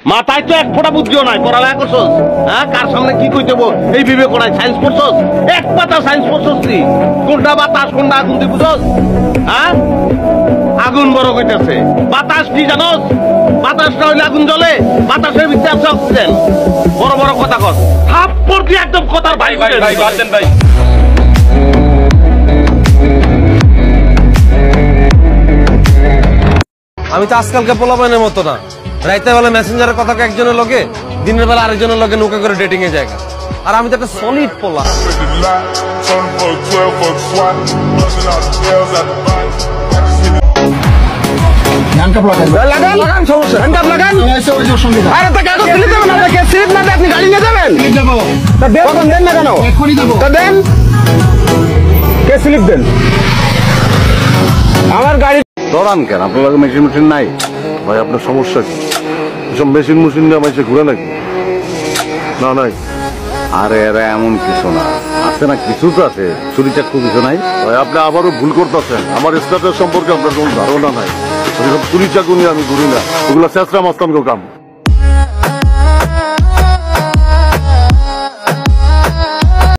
মাথায় তো এক ফোঁটা বুদ্ধিও নাই, পড়ালেখা করছস? হ্যাঁ, কার সামনে কি কইতে এই বিবেক নাই? সায়েন্স পড়ছস? এক পাতা সায়েন্স পড়ছস তুই? কোনটা বাতাস কোনটা আগুন তুই বুঝছস? হ্যাঁ, আগুন বড় কইতেছে। বাতাস কি জানোস? বাতাসটা হইলে আগুন জ্বলে, বাতাসের ভিতরে আছে অক্সিজেন। বড় বড় কথা কস, থাপ্পড় দিয়ে একদম কথার ভাই ভাই ভাই বাদ ভাই। আমি তো আজকালকে পোলাপানের মতো না, রাইতে বেলা মেসেঞ্জারের কথা একজনের লগে, দিনের বেলা আরেকজনের লগে নৌকা করে ডেটিং এ জায়গা। আর আমি তো একটা সলিড পোলা। আমার গাড়ি দৌড়ান কেন? আপনার লাগে মেশিন মেশিন নাই ভাই? আপনার সমস্যা কি? সব মেশিন মেশিন নিয়ে আমায় ঘুরে নাকি? না নাই। আরে এরা এমন কিছু না, আছে না, কিছু তো আছে, চুরি চাকু কিছু নাই ভাই। আপনি আবারও ভুল করতেছেন, আমার স্ট্যাটাস সম্পর্কে আপনার কোনো ধারণা নাই। চুরি চাকু নিয়ে আমি ঘুরি না, ওগুলো চেষ্টা মাস্তান কাম।